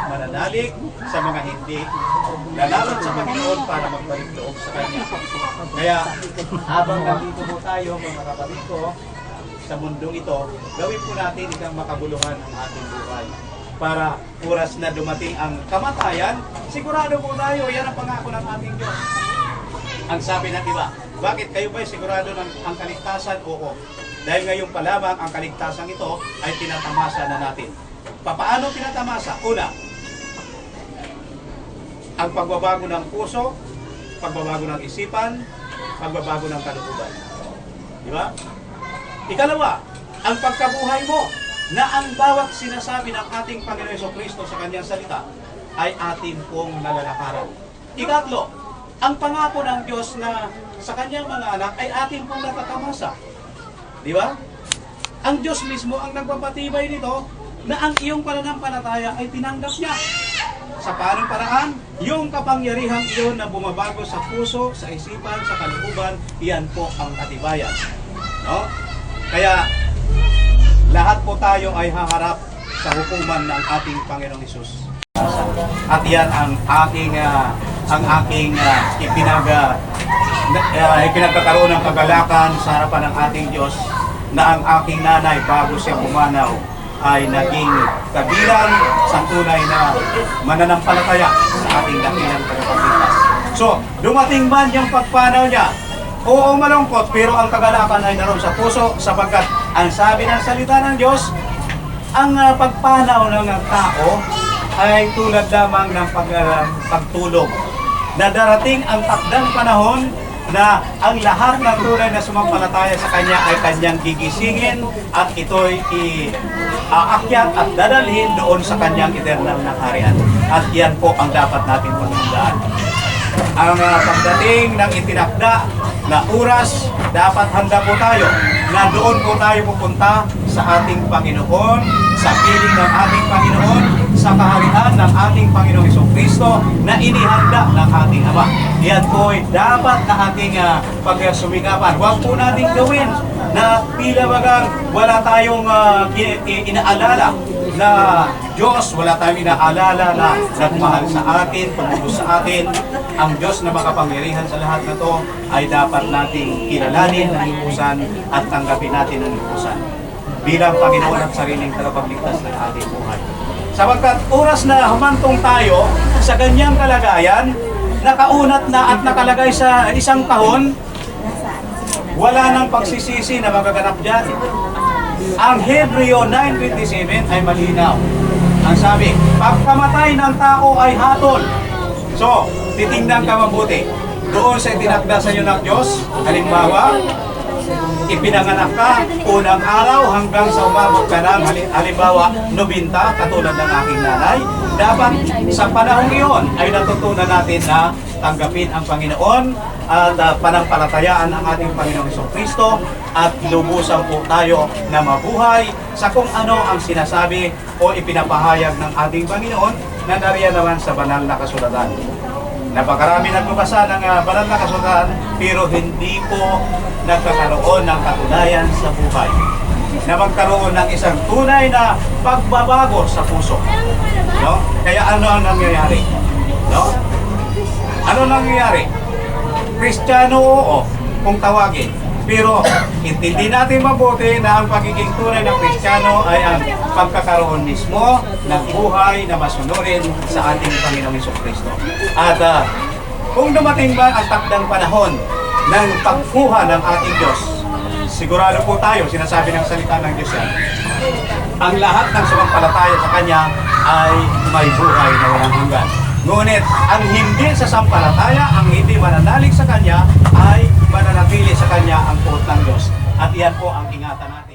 mananalig, sa mga hindi lalaban sa Panginoon para magbalik loob sa Kanya. Kaya habang nandito po tayo mga kapatid ko sa mundong ito, gawin po natin isang makabuluhan ang ating buhay. Para oras na dumating ang kamatayan, sigurado po tayo, yan ang pangako ng ating Diyos. Ang sabi ng iba, bakit kayo ba'y sigurado ng ang kaligtasan? Oo. Dahil ngayon pa lamang ang kaligtasan ito ay tinatamasa na natin. Paano tinatamasa? Una, ang pagbabago ng puso, pagbabago ng isipan, pagbabago ng kalooban. Di ba? Ikalawa, ang pagkabuhay mo na ang bawat sinasabi ng ating Panginoon Jesucristo sa kanyang salita ay atin pong nalalakaran. Ikatlo, ang pangako ng Diyos na sa kanyang mga anak ay atin pong natatamasa. Di ba? Ang Diyos mismo ang nagpapatibay nito na ang iyong pananampalataya ay tinanggap niya. Sa paanong paraan? Yung kapangyarihan iyon na bumabago sa puso, sa isipan, sa kalooban, iyan po ang katibayan. No? Kaya lahat po tayo ay haharap sa hukuman ng ating Panginoong Hesus. At yan ang aking ipinagkakaroon ng kagalakan sa harapan ng ating Diyos na ang aking nanay bago siya pumanaw ay naging kabilang sa tunay na mananampalataya sa ating dakilang tagapagligtas. So, dumating man yung pagpanaw niya, oo, malungkot, pero ang kagalakan ay naroon sa puso sapagkat ang sabi ng salita ng Diyos, ang pagpanaw ng tao ay tulad lamang ng pagtulog. Na darating ang takdang panahon na ang lahat ng tunay na sumampalataya sa Kanya ay Kanyang gigisingin at ito'y aakyat at dadalhin doon sa Kanyang eternal na kaharian. At yan po ang dapat natin paghandaan. Ang pagdating ng itinakda na oras, dapat handa po tayo na doon po tayo pupunta sa ating Panginoon, sa piling ng ating Panginoon, sa kaharian ng ating Panginoong Jesucristo na inihanda ng ating Ama. Yan po ay dapat na ating pagsumikapan. Huwag po natin gawin na pila bagang wala tayong inaalala na Diyos, wala tayong inaalala na nagmahal sa atin, tumulo sa atin. Ang Diyos na makapangyarihan sa lahat na to ay dapat nating kilalanin ang lubusan at tanggapin natin ang lubusan bilang Panginoon at sariling tagapagligtas ng ating buhay. Sapagkat oras na humantong tayo sa ganyang kalagayan, nakaunat na at nakalagay sa isang kahon, wala nang pagsisisi na magaganap dyan. Ang Hebreo 9:27 ay malinaw. Ang sabi, pagkamatay ng tao ay hatol. So, titingnan ka mabuti. Doon sa itinakda sa iyo ng Diyos, halimbawa, ipinanganak ka unang araw hanggang sa umabot ka ng halimbawa 90 katulad ng aking nanay, dapat sa panahong iyon ay natutunan natin na tanggapin ang Panginoon at panampalatayaan ang ating Panginoong Jesucristo at lubusan po tayo na mabuhay sa kung ano ang sinasabi o ipinapahayag ng ating Panginoon na nariyan naman sa banal na kasulatan. Napakarami nagbabasa ng banal na kasulatan pero hindi po nagkakaroon ng katunayan sa buhay na magkaroon ng isang tunay na pagbabago sa puso. No? Kaya ano ang nangyayari? No? Ano nangyayari? Kristiyano oo, kung tawagin. Pero intindi natin mabuti na ang pagiging tunay ng Kristiyano ay ang pagkakaroon mismo ng buhay na masunurin sa ating Panginoong Jesucristo. At kung dumating ba ang takdang panahon ng pagkuha ng ating Diyos, sigurado po tayo, sinasabi ng salita ng Diyos yan, ang lahat ng sumampalataya sa Kanya ay may buhay na walang hanggan. Ngunit ang hindi sasampalataya, ang hindi mananalig sa Kanya ay mananatili sa Kanya ang puot ng Diyos. At iyan po ang ingatan natin.